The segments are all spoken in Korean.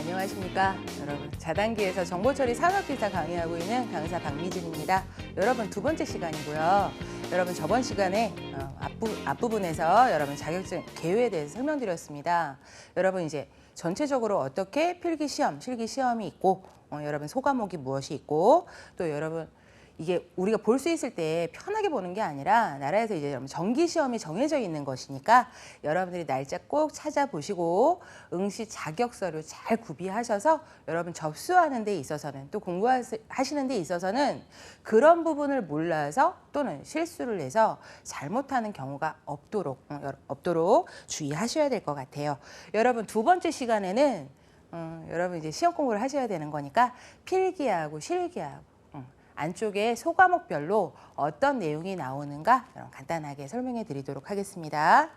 안녕하십니까 여러분. 자단기에서 정보처리 산업기사 강의하고 있는 강사 박미진입니다. 여러분 두 번째 시간이고요. 여러분 저번 시간에 앞부분에서 여러분 자격증 개요에 대해서 설명드렸습니다. 여러분 이제 전체적으로 어떻게 필기시험, 실기시험이 있고 여러분 소과목이 무엇이 있고 또 여러분 이게 우리가 볼 수 있을 때 편하게 보는 게 아니라 나라에서 이제 여러분 정기 시험이 정해져 있는 것이니까 여러분들이 날짜 꼭 찾아보시고 응시 자격서를 잘 구비하셔서 여러분 접수하는 데 있어서는 또 공부하시는 데 있어서는 그런 부분을 몰라서 또는 실수를 해서 잘못하는 경우가 없도록 주의하셔야 될 것 같아요. 여러분 두 번째 시간에는 여러분 이제 시험 공부를 하셔야 되는 거니까 필기하고 실기하고 안쪽에 소과목별로 어떤 내용이 나오는가 간단하게 설명해 드리도록 하겠습니다.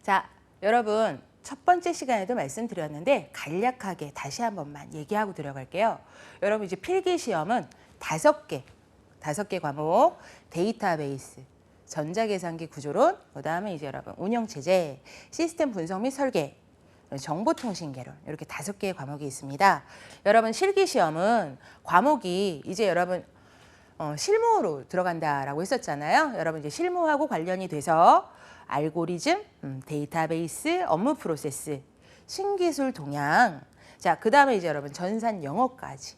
자, 여러분 첫 번째 시간에도 말씀드렸는데 간략하게 다시 한 번만 얘기하고 들어갈게요. 여러분 이제 필기시험은 다섯 개 과목, 데이터베이스, 전자계산기 구조론, 그다음에 이제 여러분 운영체제, 시스템 분석 및 설계, 정보통신개론 이렇게 5개의 과목이 있습니다. 여러분 실기시험은 과목이 이제 여러분 실무로 들어간다라고 했었잖아요. 여러분 이제 실무하고 관련이 돼서 알고리즘, 데이터베이스, 업무 프로세스, 신기술 동향, 자 그다음에 이제 여러분 전산 영어까지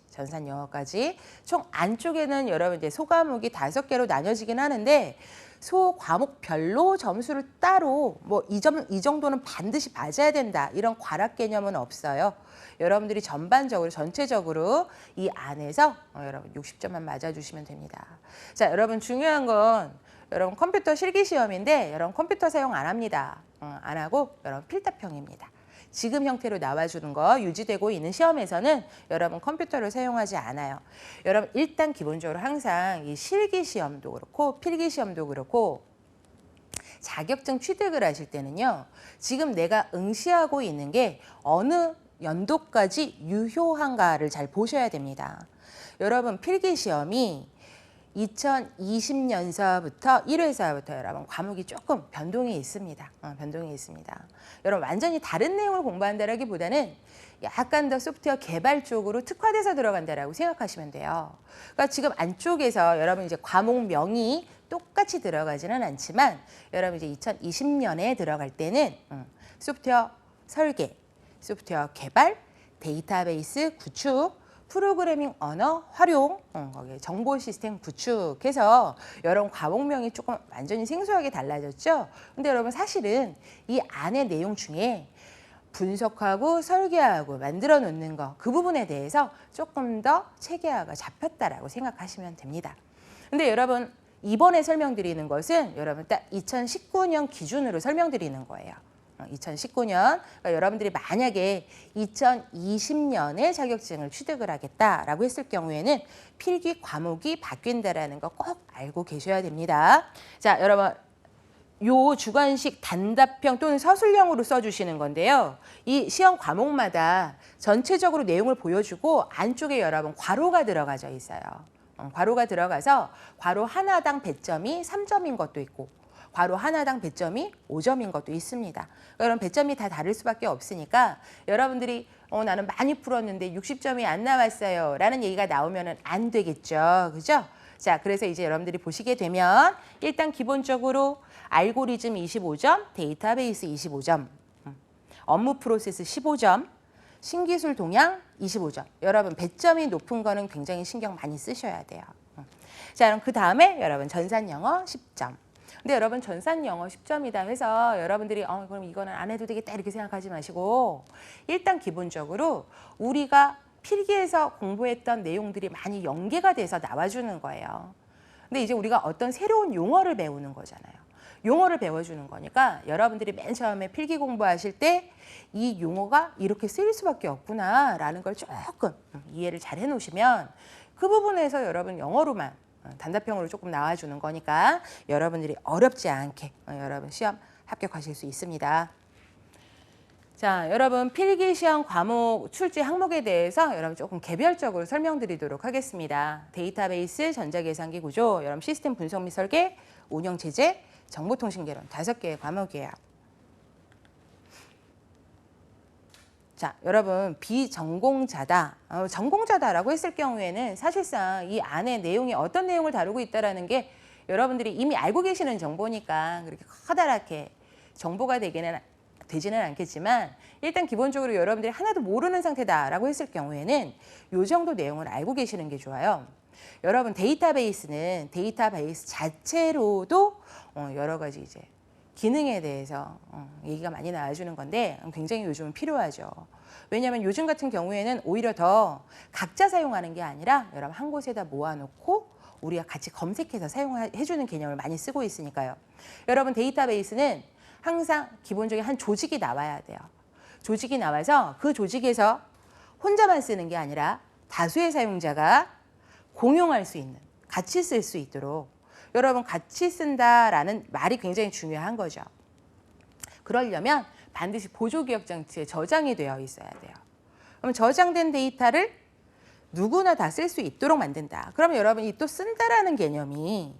총 안쪽에는 여러분 이제 소과목이 5개로 나뉘어지긴 하는데 소 과목별로 점수를 따로 뭐 이 정도는 반드시 맞아야 된다 이런 과락 개념은 없어요. 여러분들이 전체적으로 이 안에서 여러분 60점만 맞아주시면 됩니다. 자 여러분 중요한 건 여러분 컴퓨터 실기시험인데 여러분 컴퓨터 사용 안 합니다. 안 하고 여러분 필답형입니다. 지금 형태로 나와주는 거 유지되고 있는 시험에서는 여러분 컴퓨터를 사용하지 않아요. 여러분 일단 기본적으로 항상 이 실기시험도 그렇고 필기시험도 그렇고 자격증 취득을 하실 때는요. 지금 내가 응시하고 있는 게 어느 연도까지 유효한가를 잘 보셔야 됩니다. 여러분 필기시험이 2020년서부터 1회서부터 여러분 과목이 조금 변동이 있습니다. 여러분 완전히 다른 내용을 공부한다라기보다는 약간 더 소프트웨어 개발 쪽으로 특화돼서 들어간다라고 생각하시면 돼요. 그러니까 지금 안쪽에서 여러분 이제 과목명이 똑같이 들어가지는 않지만 여러분 이제 2020년에 들어갈 때는 소프트웨어 설계, 소프트웨어 개발, 데이터베이스 구축, 프로그래밍 언어 활용, 거기에 정보 시스템 구축해서 여러분 과목명이 조금 완전히 생소하게 달라졌죠. 근데 여러분 사실은 이 안의 내용 중에 분석하고 설계하고 만들어 놓는 거 그 부분에 대해서 조금 더 체계화가 잡혔다라고 생각하시면 됩니다. 근데 여러분 이번에 설명드리는 것은 여러분 딱 2019년 기준으로 설명드리는 거예요. 2019년 그러니까 여러분들이 만약에 2020년에 자격증을 취득을 하겠다라고 했을 경우에는 필기 과목이 바뀐다라는 거 꼭 알고 계셔야 됩니다. 자, 여러분 요 주관식 단답형 또는 서술형으로 써주시는 건데요. 이 시험 과목마다 전체적으로 내용을 보여주고 안쪽에 여러분 괄호가 들어가져 있어요. 괄호가 들어가서 괄호 하나당 배점이 3점인 것도 있고 괄호 하나당 배점이 5점인 것도 있습니다. 그럼 배점이 다 다를 수밖에 없으니까 여러분들이 나는 많이 풀었는데 60점이 안 나왔어요 라는 얘기가 나오면 안 되겠죠. 그죠? 자, 그래서 이제 여러분들이 보시게 되면 일단 기본적으로 알고리즘 25점, 데이터베이스 25점, 업무 프로세스 15점, 신기술 동향 25점. 여러분 배점이 높은 거는 굉장히 신경 많이 쓰셔야 돼요. 자, 그럼 그 다음에 여러분 전산 영어 10점. 근데 여러분 전산 영어 10점이다 해서 여러분들이 그럼 이거는 안 해도 되겠다 이렇게 생각하지 마시고 일단 기본적으로 우리가 필기에서 공부했던 내용들이 많이 연계가 돼서 나와주는 거예요. 근데 이제 우리가 어떤 새로운 용어를 배우는 거잖아요. 용어를 배워주는 거니까 여러분들이 맨 처음에 필기 공부하실 때 이 용어가 이렇게 쓰일 수밖에 없구나라는 걸 조금 이해를 잘 해놓으시면 그 부분에서 여러분 영어로만 단답형으로 조금 나와주는 거니까 여러분들이 어렵지 않게 여러분 시험 합격하실 수 있습니다. 자, 여러분 필기시험 과목 출제 항목에 대해서 여러분 조금 개별적으로 설명드리도록 하겠습니다. 데이터베이스, 전자계산기 구조, 여러분 시스템 분석 및 설계, 운영체제, 정보통신개론 5개의 과목이에요. 자, 여러분 비전공자다, 전공자다라고 했을 경우에는 사실상 이 안에 내용이 어떤 내용을 다루고 있다라는 게 여러분들이 이미 알고 계시는 정보니까 그렇게 커다랗게 정보가 되지는 않겠지만 일단 기본적으로 여러분들이 하나도 모르는 상태다라고 했을 경우에는 이 정도 내용을 알고 계시는 게 좋아요. 여러분 데이터베이스는 데이터베이스 자체로도 여러 가지 이제 기능에 대해서 얘기가 많이 나와주는 건데 굉장히 요즘은 필요하죠. 왜냐하면 요즘 같은 경우에는 오히려 더 각자 사용하는 게 아니라 여러분 한 곳에다 모아놓고 우리가 같이 검색해서 사용해주는 개념을 많이 쓰고 있으니까요. 여러분 데이터베이스는 항상 기본적인 한 조직이 나와야 돼요. 조직이 나와서 그 조직에서 혼자만 쓰는 게 아니라 다수의 사용자가 공용할 수 있는, 같이 쓸 수 있도록 여러분 같이 쓴다라는 말이 굉장히 중요한 거죠. 그러려면 반드시 보조기억장치에 저장이 되어 있어야 돼요. 그럼 저장된 데이터를 누구나 다 쓸 수 있도록 만든다. 그러면 여러분이 또 쓴다라는 개념이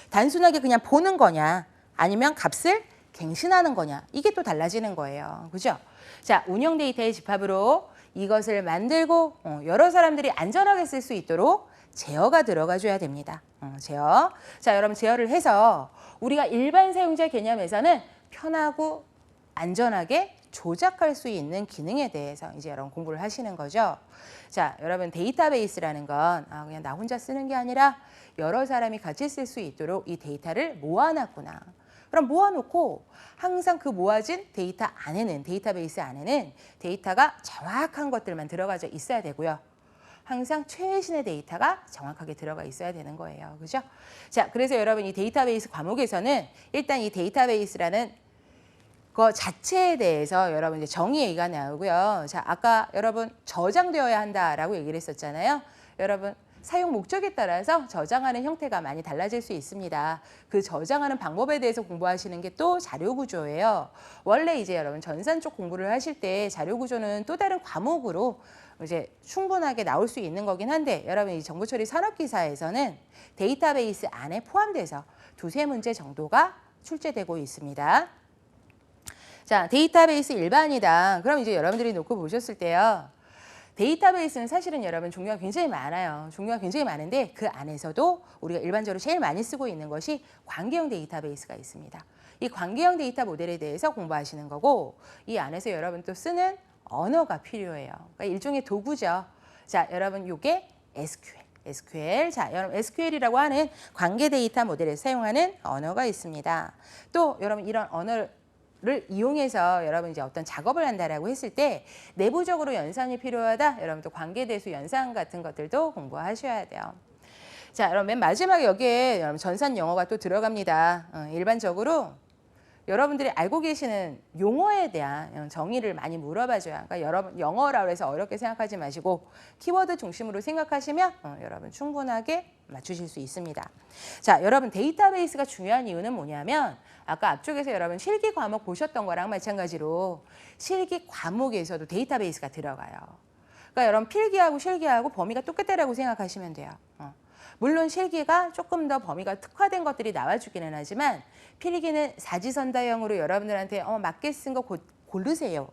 단순하게 그냥 보는 거냐 아니면 값을 갱신하는 거냐 이게 또 달라지는 거예요. 그죠? 자, 운영 데이터의 집합으로 이것을 만들고 여러 사람들이 안전하게 쓸 수 있도록 제어가 들어가 줘야 됩니다. 제어. 자, 여러분 제어를 해서 우리가 일반 사용자 개념에서는 편하고 안전하게 조작할 수 있는 기능에 대해서 이제 여러분 공부를 하시는 거죠. 자, 여러분 데이터베이스라는 건 그냥 나 혼자 쓰는 게 아니라 여러 사람이 같이 쓸 수 있도록 이 데이터를 모아놨구나. 그럼 모아놓고 항상 그 모아진 데이터 안에는 데이터베이스 안에는 데이터가 정확한 것들만 들어가져 있어야 되고요. 항상 최신의 데이터가 정확하게 들어가 있어야 되는 거예요. 그죠? 자, 그래서 여러분 이 데이터베이스 과목에서는 일단 이 데이터베이스라는 거 자체에 대해서 여러분 이제 정의 얘기가 나오고요. 자, 아까 여러분 저장되어야 한다라고 얘기를 했었잖아요. 여러분 사용 목적에 따라서 저장하는 형태가 많이 달라질 수 있습니다. 그 저장하는 방법에 대해서 공부하시는 게 또 자료 구조예요. 원래 이제 여러분 전산 쪽 공부를 하실 때 자료 구조는 또 다른 과목으로 이제 충분하게 나올 수 있는 거긴 한데 여러분 이 정보처리 산업기사에서는 데이터베이스 안에 포함돼서 두세 문제 정도가 출제되고 있습니다. 자, 데이터베이스 일반이다. 그럼 이제 여러분들이 놓고 보셨을 때요. 데이터베이스는 사실은 여러분 종류가 굉장히 많아요. 종류가 굉장히 많은데 그 안에서도 우리가 일반적으로 제일 많이 쓰고 있는 것이 관계형 데이터베이스가 있습니다. 이 관계형 데이터 모델에 대해서 공부하시는 거고 이 안에서 여러분 또 쓰는 언어가 필요해요. 그러니까 일종의 도구죠. 자, 여러분 이게 SQL. 자, 여러분 SQL이라고 하는 관계 데이터 모델에서 사용하는 언어가 있습니다. 또 여러분 이런 언어를 이용해서 여러분 이제 어떤 작업을 한다라고 했을 때 내부적으로 연산이 필요하다. 여러분 또 관계대수 연산 같은 것들도 공부하셔야 돼요. 자, 여러분 맨 마지막에 여기에 여러분 전산 영어가 또 들어갑니다. 일반적으로 여러분들이 알고 계시는 용어에 대한 정의를 많이 물어봐줘요. 그러니까 여러분 영어라고 해서 어렵게 생각하지 마시고 키워드 중심으로 생각하시면 여러분 충분하게 맞추실 수 있습니다. 자, 여러분 데이터베이스가 중요한 이유는 뭐냐면 아까 앞쪽에서 여러분 실기 과목 보셨던 거랑 마찬가지로 실기 과목에서도 데이터베이스가 들어가요. 그러니까 여러분 필기하고 실기하고 범위가 똑같다라고 생각하시면 돼요. 물론 실기가 조금 더 범위가 특화된 것들이 나와주기는 하지만 필기는 사지선다형으로 여러분들한테 맞게 쓴 거 고르세요.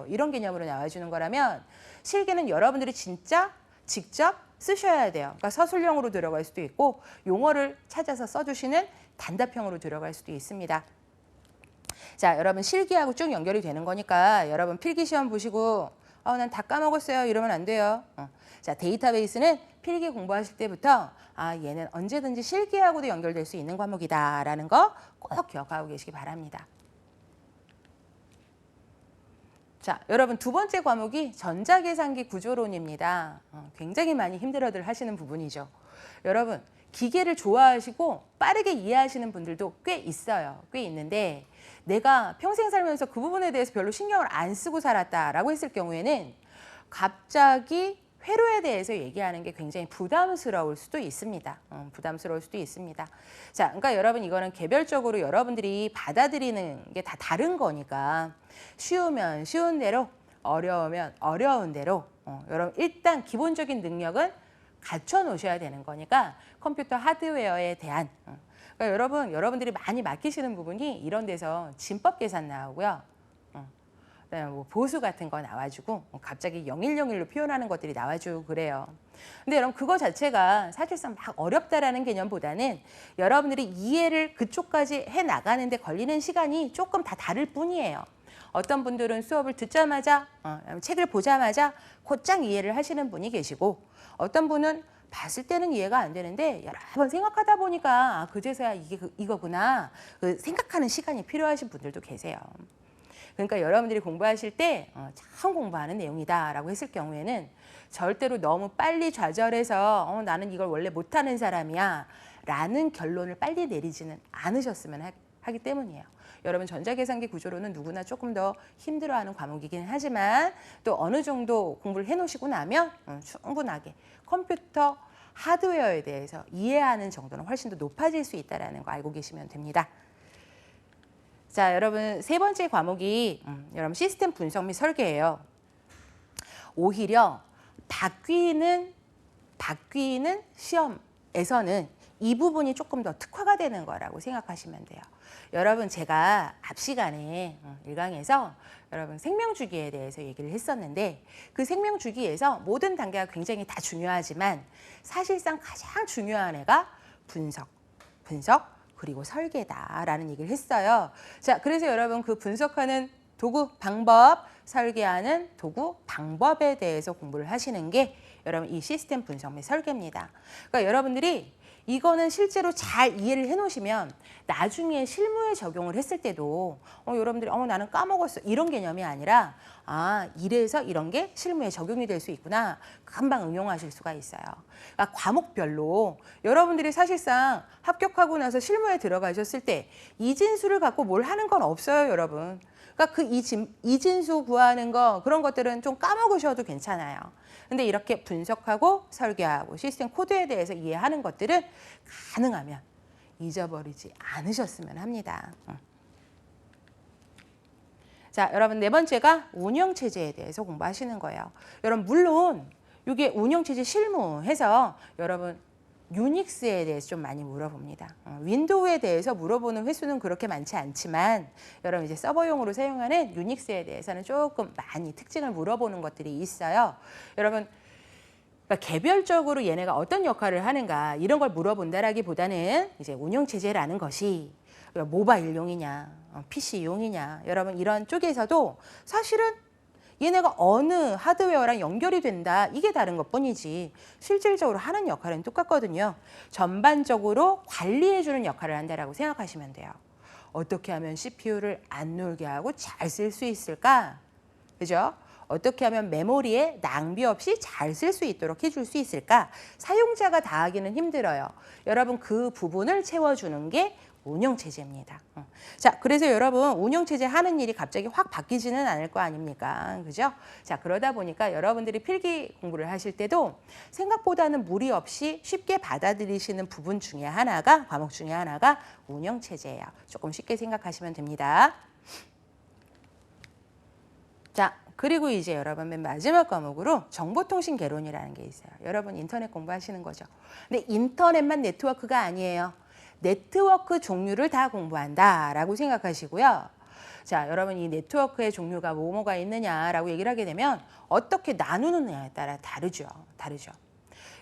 이런 개념으로 나와주는 거라면 실기는 여러분들이 진짜 직접 쓰셔야 돼요. 그러니까 서술형으로 들어갈 수도 있고 용어를 찾아서 써주시는 단답형으로 들어갈 수도 있습니다. 자, 여러분 실기하고 쭉 연결이 되는 거니까 여러분 필기시험 보시고 난 다 까먹었어요. 이러면 안 돼요. 자, 데이터베이스는 필기 공부하실 때부터 얘는 언제든지 실기하고도 연결될 수 있는 과목이다라는 거 꼭 기억하고 계시기 바랍니다. 자, 여러분 두 번째 과목이 전자계산기 구조론입니다. 굉장히 많이 힘들어들 하시는 부분이죠. 여러분 기계를 좋아하시고 빠르게 이해하시는 분들도 꽤 있어요. 꽤 있는데 내가 평생 살면서 그 부분에 대해서 별로 신경을 안 쓰고 살았다라고 했을 경우에는 갑자기 회로에 대해서 얘기하는 게 굉장히 부담스러울 수도 있습니다. 부담스러울 수도 있습니다. 자, 그러니까 여러분 이거는 개별적으로 여러분들이 받아들이는 게 다 다른 거니까 쉬우면 쉬운 대로, 어려우면 어려운 대로 여러분 일단 기본적인 능력은 갖춰 놓으셔야 되는 거니까 컴퓨터 하드웨어에 대한 그러니까 여러분들이 많이 맡기시는 부분이 이런 데서 진법 계산 나오고요. 그다음에 뭐 보수 같은 거 나와주고 갑자기 0101로 표현하는 것들이 나와주고 그래요. 근데 여러분 그거 자체가 사실상 막 어렵다라는 개념보다는 여러분들이 이해를 그쪽까지 해 나가는데 걸리는 시간이 조금 다 다를 뿐이에요. 어떤 분들은 수업을 듣자마자 책을 보자마자 곧장 이해를 하시는 분이 계시고 어떤 분은 봤을 때는 이해가 안 되는데 여러 번 생각하다 보니까 아, 그제서야 이게 이거구나 그 생각하는 시간이 필요하신 분들도 계세요. 그러니까 여러분들이 공부하실 때 참 공부하는 내용이다라고 했을 경우에는 절대로 너무 빨리 좌절해서 나는 이걸 원래 못하는 사람이야 라는 결론을 빨리 내리지는 않으셨으면 하기 때문이에요. 여러분 전자계산기 구조로는 누구나 조금 더 힘들어하는 과목이긴 하지만 또 어느 정도 공부를 해놓으시고 나면 충분하게 컴퓨터 하드웨어에 대해서 이해하는 정도는 훨씬 더 높아질 수 있다는 거 알고 계시면 됩니다. 자, 여러분 세 번째 과목이 여러분 시스템 분석 및 설계예요. 오히려 바뀌는 시험에서는 이 부분이 조금 더 특화가 되는 거라고 생각하시면 돼요. 여러분 제가 앞 시간에 1강에서 여러분 생명주기에 대해서 얘기를 했었는데 그 생명주기에서 모든 단계가 굉장히 다 중요하지만 사실상 가장 중요한 애가 분석 그리고 설계다라는 얘기를 했어요. 자, 그래서 여러분 그 분석하는 도구, 방법, 설계하는 도구, 방법에 대해서 공부를 하시는 게 여러분 이 시스템 분석 및 설계입니다. 그러니까 여러분들이 이거는 실제로 잘 이해를 해놓으시면 나중에 실무에 적용을 했을 때도 여러분들이 나는 까먹었어 이런 개념이 아니라 아 이래서 이런 게 실무에 적용이 될 수 있구나 금방 응용하실 수가 있어요. 그러니까 과목별로 여러분들이 사실상 합격하고 나서 실무에 들어가셨을 때 이진수를 갖고 뭘 하는 건 없어요, 여러분. 그러니까 그 이진수 구하는 거 그런 것들은 좀 까먹으셔도 괜찮아요. 근데 이렇게 분석하고 설계하고 시스템 코드에 대해서 이해하는 것들은 가능하면 잊어버리지 않으셨으면 합니다. 자, 여러분 네 번째가 운영체제에 대해서 공부하시는 거예요. 여러분 물론 이게 운영체제 실무해서 여러분 유닉스에 대해서 좀 많이 물어봅니다. 윈도우에 대해서 물어보는 횟수는 그렇게 많지 않지만 여러분 이제 서버용으로 사용하는 유닉스에 대해서는 조금 많이 특징을 물어보는 것들이 있어요. 여러분 그러니까 개별적으로 얘네가 어떤 역할을 하는가 이런 걸 물어본다라기보다는 이제 운영체제라는 것이 모바일용이냐 PC용이냐 여러분 이런 쪽에서도 사실은 얘네가 어느 하드웨어랑 연결이 된다 이게 다른 것뿐이지 실질적으로 하는 역할은 똑같거든요. 전반적으로 관리해주는 역할을 한다라고 생각하시면 돼요. 어떻게 하면 CPU를 안 놀게 하고 잘 쓸 수 있을까? 그죠? 어떻게 하면 메모리에 낭비 없이 잘 쓸 수 있도록 해줄 수 있을까? 사용자가 다 하기는 힘들어요. 여러분 그 부분을 채워주는 게 운영체제입니다. 자, 그래서 여러분 운영체제 하는 일이 갑자기 확 바뀌지는 않을 거 아닙니까? 그죠? 자, 그러다 보니까 여러분들이 필기 공부를 하실 때도 생각보다는 무리 없이 쉽게 받아들이시는 부분 중에 하나가 과목 중에 하나가 운영체제예요. 조금 쉽게 생각하시면 됩니다. 자, 그리고 이제 여러분 맨 마지막 과목으로 정보통신 개론이라는 게 있어요. 여러분 인터넷 공부하시는 거죠. 근데 인터넷만 네트워크가 아니에요. 네트워크 종류를 다 공부한다라고 생각하시고요. 자, 여러분 이 네트워크의 종류가 뭐가 있느냐라고 얘기를 하게 되면 어떻게 나누느냐에 따라 다르죠.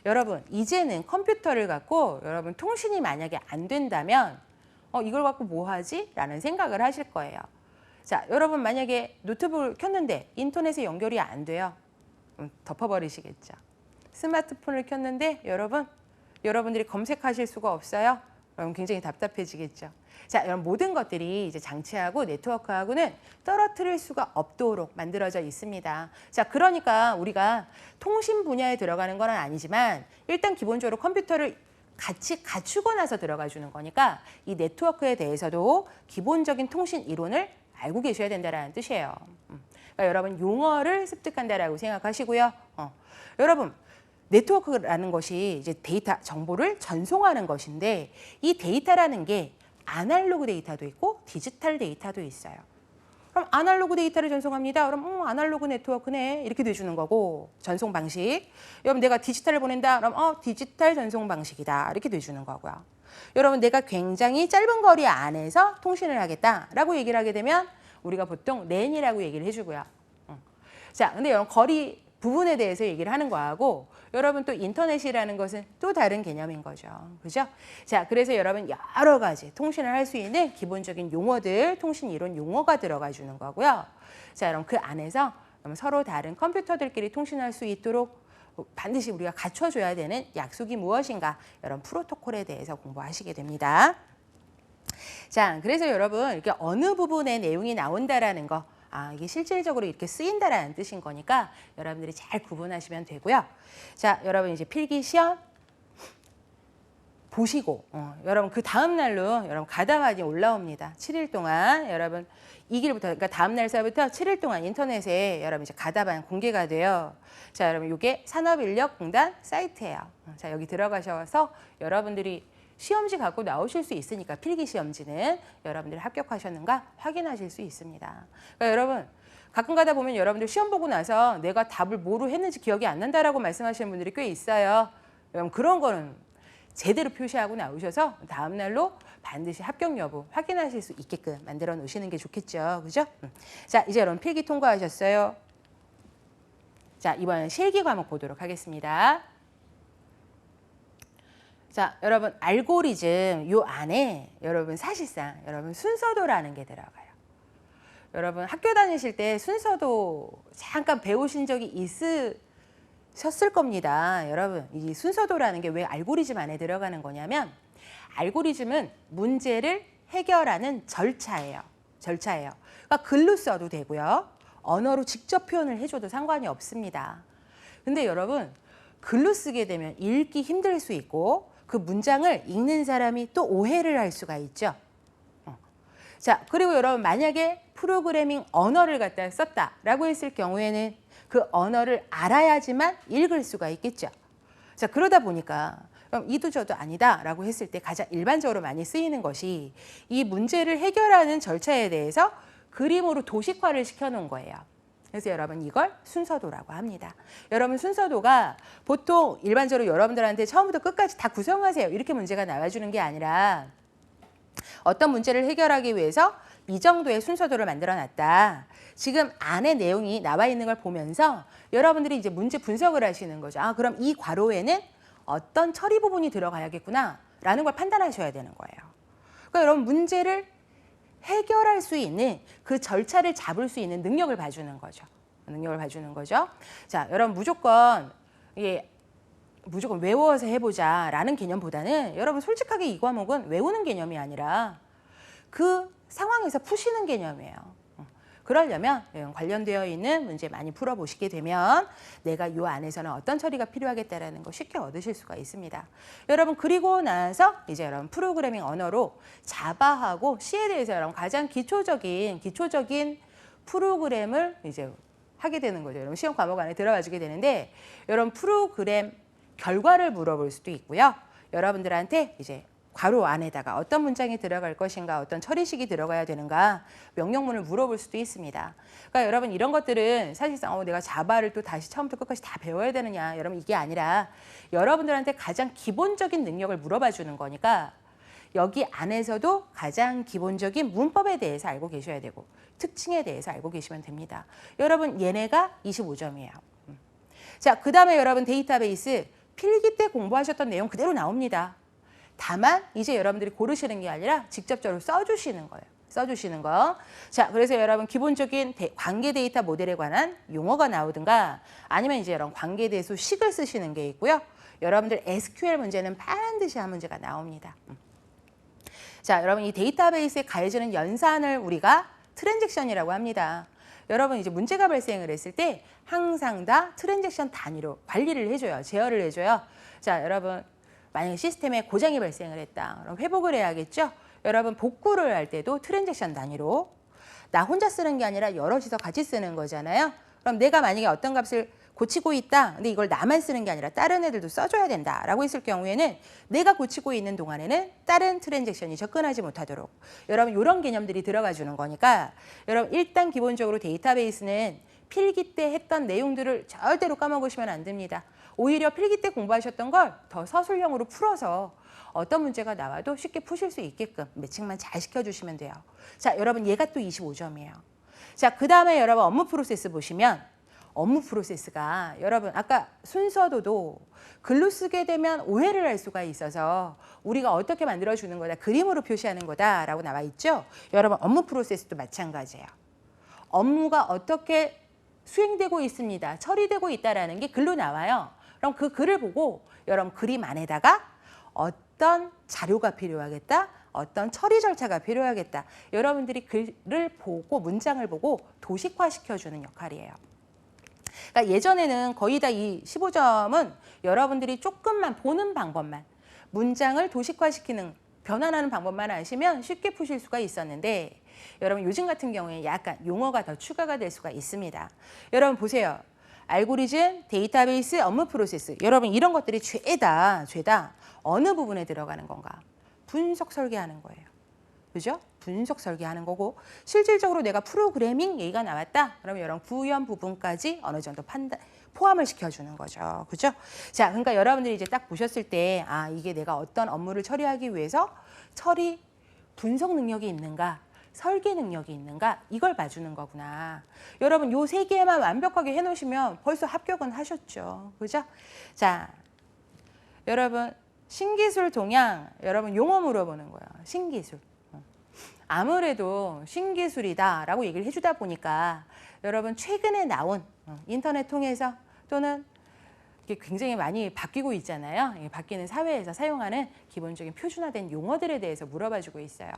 여러분 이제는 컴퓨터를 갖고 여러분 통신이 만약에 안 된다면 이걸 갖고 뭐 하지? 라는 생각을 하실 거예요. 자, 여러분 만약에 노트북을 켰는데 인터넷에 연결이 안 돼요. 덮어버리시겠죠. 스마트폰을 켰는데 여러분들이 검색하실 수가 없어요. 그럼 굉장히 답답해지겠죠. 자, 이런 모든 것들이 이제 장치하고 네트워크하고는 떨어뜨릴 수가 없도록 만들어져 있습니다. 자, 그러니까 우리가 통신 분야에 들어가는 건 아니지만 일단 기본적으로 컴퓨터를 같이 갖추고 나서 들어가 주는 거니까 이 네트워크에 대해서도 기본적인 통신 이론을 알고 계셔야 된다는 뜻이에요. 그러니까 여러분 용어를 습득한다라고 생각하시고요. 여러분 네트워크라는 것이 이제 데이터, 정보를 전송하는 것인데 이 데이터라는 게 아날로그 데이터도 있고 디지털 데이터도 있어요. 그럼 아날로그 데이터를 전송합니다. 그럼 아날로그 네트워크네 이렇게 돼주는 거고 전송 방식. 여러분 내가 디지털을 보낸다. 그럼 디지털 전송 방식이다 이렇게 돼주는 거고요. 여러분 내가 굉장히 짧은 거리 안에서 통신을 하겠다라고 얘기를 하게 되면 우리가 보통 렌이라고 얘기를 해주고요. 자, 근데 이런 거리 부분에 대해서 얘기를 하는 거하고 여러분 또 인터넷이라는 것은 또 다른 개념인 거죠. 그죠? 자, 그래서 여러분 여러 가지 통신을 할 수 있는 기본적인 용어들, 통신 이론 용어가 들어가 주는 거고요. 자, 여러분 그 안에서 서로 다른 컴퓨터들끼리 통신할 수 있도록 반드시 우리가 갖춰줘야 되는 약속이 무엇인가, 이런 프로토콜에 대해서 공부하시게 됩니다. 자, 그래서 여러분 이렇게 어느 부분의 내용이 나온다라는 거, 이게 실질적으로 이렇게 쓰인다라는 뜻인 거니까 여러분들이 잘 구분하시면 되고요. 자, 여러분 이제 필기 시험 보시고 여러분 그 다음 날로 여러분 가담안이 올라옵니다. 7일 동안 여러분 이 길부터, 그러니까 다음 날서부터 7일 동안 인터넷에 여러분 이제 가담안 공개가 돼요. 자, 여러분 이게 산업인력공단 사이트예요. 자, 여기 들어가셔서 여러분들이 시험지 갖고 나오실 수 있으니까 필기 시험지는 여러분들이 합격하셨는가 확인하실 수 있습니다. 그러니까 여러분 가끔 가다 보면 여러분들 시험 보고 나서 내가 답을 뭐로 했는지 기억이 안 난다라고 말씀하시는 분들이 꽤 있어요. 여러분 그런 거는 제대로 표시하고 나오셔서 다음 날로 반드시 합격 여부 확인하실 수 있게끔 만들어 놓으시는 게 좋겠죠. 그죠? 자, 이제 여러분 필기 통과하셨어요. 자, 이번엔 실기 과목 보도록 하겠습니다. 자, 여러분 알고리즘 요 안에 여러분 사실상 여러분 순서도라는 게 들어가요. 여러분 학교 다니실 때 순서도 잠깐 배우신 적이 있으셨을 겁니다. 여러분 이 순서도라는 게 왜 알고리즘 안에 들어가는 거냐면, 알고리즘은 문제를 해결하는 절차예요. 그러니까 글로 써도 되고요. 언어로 직접 표현을 해줘도 상관이 없습니다. 근데 여러분 글로 쓰게 되면 읽기 힘들 수 있고 그 문장을 읽는 사람이 또 오해를 할 수가 있죠. 자, 그리고 여러분 만약에 프로그래밍 언어를 갖다 썼다라고 했을 경우에는 그 언어를 알아야지만 읽을 수가 있겠죠. 자, 그러다 보니까 그럼 이도 저도 아니다라고 했을 때 가장 일반적으로 많이 쓰이는 것이 이 문제를 해결하는 절차에 대해서 그림으로 도식화를 시켜놓은 거예요. 그래서 여러분 이걸 순서도라고 합니다. 여러분 순서도가 보통 일반적으로 여러분들한테 처음부터 끝까지 다 구성하세요 이렇게 문제가 나와주는 게 아니라, 어떤 문제를 해결하기 위해서 이 정도의 순서도를 만들어놨다. 지금 안에 내용이 나와 있는 걸 보면서 여러분들이 이제 문제 분석을 하시는 거죠. 그럼 이 괄호에는 어떤 처리 부분이 들어가야겠구나 라는 걸 판단하셔야 되는 거예요. 그러니까 여러분 문제를 해결할 수 있는 그 절차를 잡을 수 있는 능력을 봐주는 거죠. 자, 여러분 무조건 외워서 해보자라는 개념보다는 여러분 솔직하게 이 과목은 외우는 개념이 아니라 그 상황에서 푸시는 개념이에요. 그러려면 관련되어 있는 문제 많이 풀어보시게 되면 내가 이 안에서는 어떤 처리가 필요하겠다라는 거 쉽게 얻으실 수가 있습니다. 여러분 그리고 나서 이제 여러분 프로그래밍 언어로 자바하고 C에 대해서 여러분 가장 기초적인 프로그램을 이제 하게 되는 거죠. 여러분 시험 과목 안에 들어가 주게 되는데, 여러분 프로그램 결과를 물어볼 수도 있고요. 여러분들한테 이제 괄호 안에다가 어떤 문장이 들어갈 것인가, 어떤 처리식이 들어가야 되는가, 명령문을 물어볼 수도 있습니다. 그러니까 여러분 이런 것들은 사실상 내가 자바를 또 다시 처음부터 끝까지 다 배워야 되느냐, 여러분 이게 아니라 여러분들한테 가장 기본적인 능력을 물어봐 주는 거니까 여기 안에서도 가장 기본적인 문법에 대해서 알고 계셔야 되고 특징에 대해서 알고 계시면 됩니다. 여러분 얘네가 25점이에요. 자, 그 다음에 여러분 데이터베이스 필기 때 공부하셨던 내용 그대로 나옵니다. 다만 이제 여러분들이 고르시는 게 아니라 직접적으로 써주시는 거예요. 자, 그래서 여러분 기본적인 관계 데이터 모델에 관한 용어가 나오든가 아니면 이제 이런 관계대수 식을 쓰시는 게 있고요. 여러분들 SQL 문제는 반드시 한 문제가 나옵니다. 자, 여러분 이 데이터베이스에 가해지는 연산을 우리가 트랜잭션이라고 합니다. 여러분 이제 문제가 발생을 했을 때 항상 다 트랜잭션 단위로 관리를 해줘요. 제어를 해줘요. 자, 여러분 만약에 시스템에 고장이 발생을 했다. 그럼 회복을 해야겠죠. 여러분 복구를 할 때도 트랜잭션 단위로, 나 혼자 쓰는 게 아니라 여럿이서 같이 쓰는 거잖아요. 그럼 내가 만약에 어떤 값을 고치고 있다. 근데 이걸 나만 쓰는 게 아니라 다른 애들도 써줘야 된다라고 했을 경우에는 내가 고치고 있는 동안에는 다른 트랜잭션이 접근하지 못하도록 여러분 이런 개념들이 들어가 주는 거니까 여러분 일단 기본적으로 데이터베이스는 필기 때 했던 내용들을 절대로 까먹으시면 안 됩니다. 오히려 필기 때 공부하셨던 걸 더 서술형으로 풀어서 어떤 문제가 나와도 쉽게 푸실 수 있게끔 매칭만 잘 시켜주시면 돼요. 자, 여러분 얘가 또 25점이에요. 자, 그 다음에 여러분 업무 프로세스 보시면 업무 프로세스가 여러분 아까 순서도도 글로 쓰게 되면 오해를 할 수가 있어서 우리가 어떻게 만들어주는 거다, 그림으로 표시하는 거다라고 나와 있죠. 여러분 업무 프로세스도 마찬가지예요. 업무가 어떻게 수행되고 있습니다, 처리되고 있다라는 게 글로 나와요. 그럼 그 글을 보고 여러분 그림 안에다가 어떤 자료가 필요하겠다, 어떤 처리 절차가 필요하겠다, 여러분들이 글을 보고 문장을 보고 도식화시켜주는 역할이에요. 그러니까 예전에는 거의 다 이 15점은 여러분들이 조금만 보는 방법만, 문장을 도식화시키는 변환하는 방법만 아시면 쉽게 푸실 수가 있었는데 여러분 요즘 같은 경우에 약간 용어가 더 추가가 될 수가 있습니다. 여러분 보세요. 알고리즘, 데이터베이스, 업무 프로세스. 여러분 이런 것들이 죄다 어느 부분에 들어가는 건가? 분석 설계하는 거예요. 그죠? 분석 설계하는 거고 실질적으로 내가 프로그래밍 얘기가 나왔다. 그러면 이런 구현 부분까지 어느 정도 포함을 시켜주는 거죠. 그죠? 자, 그러니까 여러분들이 이제 딱 보셨을 때 아, 이게 내가 어떤 업무를 처리하기 위해서 처리 분석 능력이 있는가, 설계 능력이 있는가, 이걸 봐주는 거구나. 여러분 요 세 개만 완벽하게 해놓으시면 벌써 합격은 하셨죠. 그죠? 자, 여러분 신기술 동향, 여러분 용어 물어보는 거예요. 신기술. 아무래도 신기술이다라고 얘기를 해주다 보니까 여러분 최근에 나온 인터넷 통해서 또는 이게 굉장히 많이 바뀌고 있잖아요. 바뀌는 사회에서 사용하는 기본적인 표준화된 용어들에 대해서 물어봐주고 있어요.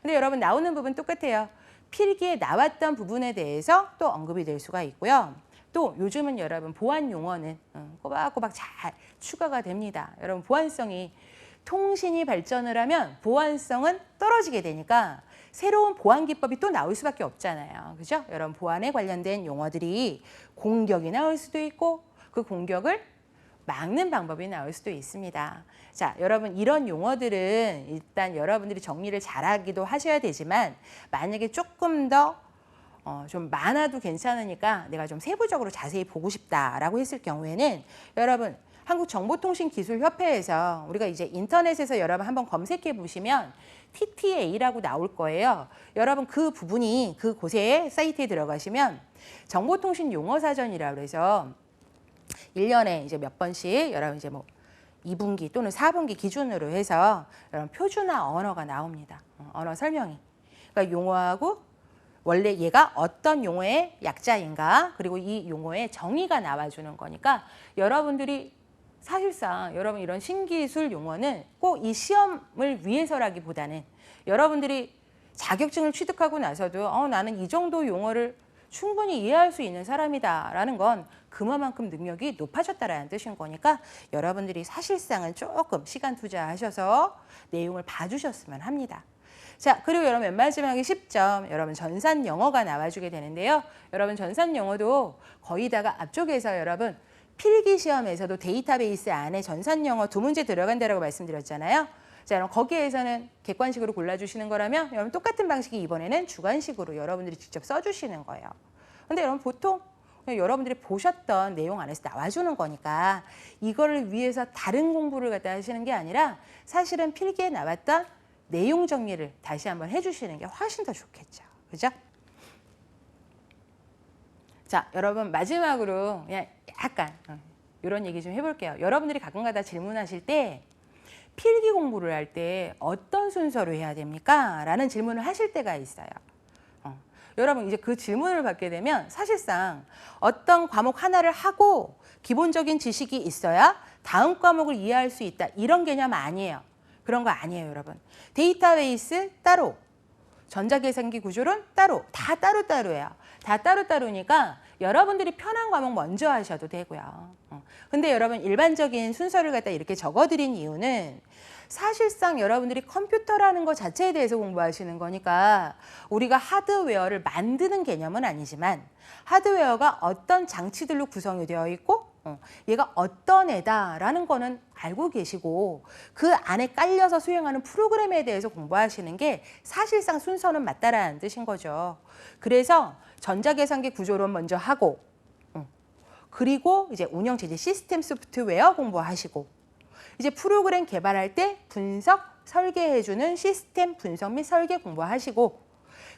근데 여러분 나오는 부분 똑같아요. 필기에 나왔던 부분에 대해서 또 언급이 될 수가 있고요. 또 요즘은 여러분 보안 용어는 꼬박꼬박 잘 추가가 됩니다. 여러분 보안성이 통신이 발전을 하면 보안성은 떨어지게 되니까 새로운 보안 기법이 또 나올 수밖에 없잖아요. 그죠? 여러분 보안에 관련된 용어들이 공격이 나올 수도 있고 그 공격을 막는 방법이 나올 수도 있습니다. 자, 여러분 이런 용어들은 일단 여러분들이 정리를 잘하기도 하셔야 되지만 만약에 조금 더 좀 많아도 괜찮으니까 내가 좀 세부적으로 자세히 보고 싶다라고 했을 경우에는 여러분 한국정보통신기술협회에서 우리가 이제 인터넷에서 여러분 한번 검색해 보시면 TTA라고 나올 거예요. 여러분 그 부분이 그곳에 사이트에 들어가시면 정보통신 용어사전이라고 해서 1년에 이제 몇 번씩 여러분 이제 뭐 2분기 또는 4분기 기준으로 해서 여러분 표준화 언어가 나옵니다. 언어 설명이. 그러니까 용어하고 원래 얘가 어떤 용어의 약자인가, 그리고 이 용어의 정의가 나와주는 거니까 여러분들이 사실상 여러분 이런 신기술 용어는 꼭 이 시험을 위해서라기보다는 여러분들이 자격증을 취득하고 나서도 나는 이 정도 용어를 충분히 이해할 수 있는 사람이다라는 건 그만큼 능력이 높아졌다라는 뜻인 거니까 여러분들이 사실상은 조금 시간 투자하셔서 내용을 봐주셨으면 합니다. 자, 그리고 여러분 맨 마지막에 10점, 여러분 전산 영어가 나와주게 되는데요. 여러분 전산 영어도 거의 다가 앞쪽에서 여러분 필기 시험에서도 데이터베이스 안에 전산 영어 2문제 들어간다라고 말씀드렸잖아요. 자, 그럼 거기에서는 객관식으로 골라주시는 거라면 여러분 똑같은 방식이 이번에는 주관식으로 여러분들이 직접 써주시는 거예요. 근데 여러분 보통 그냥 여러분들이 보셨던 내용 안에서 나와주는 거니까 이거를 위해서 다른 공부를 갖다 하시는 게 아니라 사실은 필기에 나왔던 내용 정리를 다시 한번 해주시는 게 훨씬 더 좋겠죠. 그죠? 자, 여러분 마지막으로 그냥 약간 이런 얘기 좀 해볼게요. 여러분들이 가끔가다 질문하실 때 필기 공부를 할 때 어떤 순서로 해야 됩니까? 라는 질문을 하실 때가 있어요. 여러분 이제 그 질문을 받게 되면 사실상 어떤 과목 하나를 하고 기본적인 지식이 있어야 다음 과목을 이해할 수 있다. 이런 개념 아니에요. 그런 거 아니에요, 여러분. 데이터베이스 따로, 전자계산기 구조론 따로, 다 따로따로예요. 다 따로따로니까 여러분들이 편한 과목 먼저 하셔도 되고요. 근데 여러분 일반적인 순서를 갖다 이렇게 적어드린 이유는 사실상 여러분들이 컴퓨터라는 것 자체에 대해서 공부하시는 거니까 우리가 하드웨어를 만드는 개념은 아니지만 하드웨어가 어떤 장치들로 구성이 되어 있고 얘가 어떤 애다라는 거는 알고 계시고 그 안에 깔려서 수행하는 프로그램에 대해서 공부하시는 게 사실상 순서는 맞다라는 뜻인 거죠. 그래서 전자계산기 구조론 먼저 하고 그리고 이제 운영체제 시스템 소프트웨어 공부하시고 이제 프로그램 개발할 때 분석, 설계해주는 시스템 분석 및 설계 공부하시고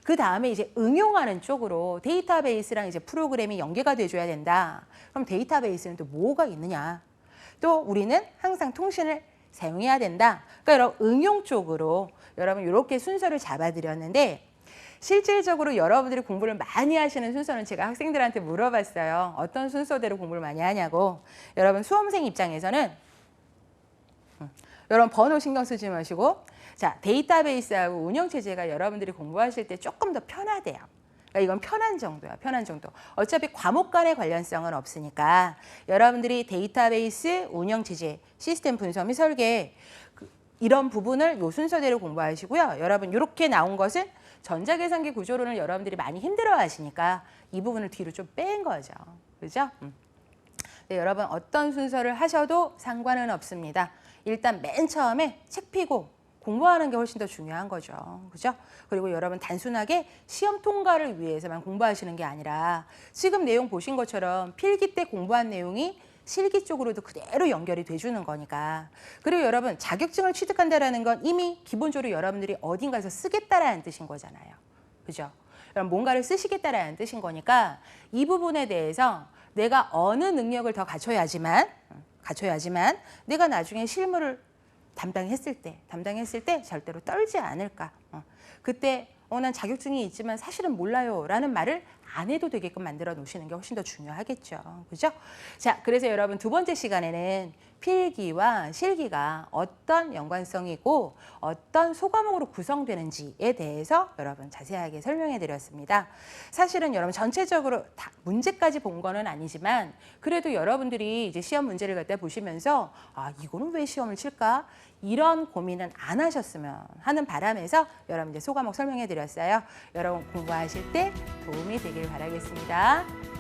그 다음에 이제 응용하는 쪽으로 데이터베이스랑 이제 프로그램이 연계가 돼줘야 된다. 그럼 데이터베이스는 또 뭐가 있느냐? 또 우리는 항상 통신을 사용해야 된다. 그러니까 여러분 응용 쪽으로 여러분 이렇게 순서를 잡아드렸는데 실질적으로 여러분들이 공부를 많이 하시는 순서는 제가 학생들한테 물어봤어요. 어떤 순서대로 공부를 많이 하냐고. 여러분 수험생 입장에서는 여러분 번호 신경 쓰지 마시고 자 데이터베이스하고 운영체제가 여러분들이 공부하실 때 조금 더 편하대요. 그러니까 이건 편한 정도야. 편한 정도. 어차피 과목 간의 관련성은 없으니까 여러분들이 데이터베이스, 운영체제, 시스템 분석 및 설계 이런 부분을 요 순서대로 공부하시고요. 여러분 이렇게 나온 것은 전자계산기 구조론을 여러분들이 많이 힘들어 하시니까 이 부분을 뒤로 좀 뺀 거죠. 그죠? 네, 여러분 어떤 순서를 하셔도 상관은 없습니다. 일단 맨 처음에 책 피고 공부하는 게 훨씬 더 중요한 거죠. 그죠? 그리고 여러분 단순하게 시험 통과를 위해서만 공부하시는 게 아니라 지금 내용 보신 것처럼 필기 때 공부한 내용이 실기 쪽으로도 그대로 연결이 돼주는 거니까. 그리고 여러분 자격증을 취득한다는 건 이미 기본적으로 여러분들이 어딘가에서 쓰겠다라는 뜻인 거잖아요. 그죠? 여러분 뭔가를 쓰시겠다라는 뜻인 거니까 이 부분에 대해서 내가 어느 능력을 더 갖춰야지만 내가 나중에 실무를 담당했을 때 절대로 떨지 않을까. 그때 난 자격증이 있지만 사실은 몰라요 라는 말을 안 해도 되게끔 만들어 놓으시는 게 훨씬 더 중요하겠죠. 그죠? 자, 그래서 여러분 두 번째 시간에는 필기와 실기가 어떤 연관성이고 어떤 소과목으로 구성되는지에 대해서 여러분 자세하게 설명해 드렸습니다. 사실은 여러분 전체적으로 다 문제까지 본 거는 아니지만 그래도 여러분들이 이제 시험 문제를 갖다 보시면서 이거는 왜 시험을 칠까? 이런 고민은 안 하셨으면 하는 바람에서 여러분 이제 소과목 설명해 드렸어요. 여러분 공부하실 때 도움이 되길 바라겠습니다.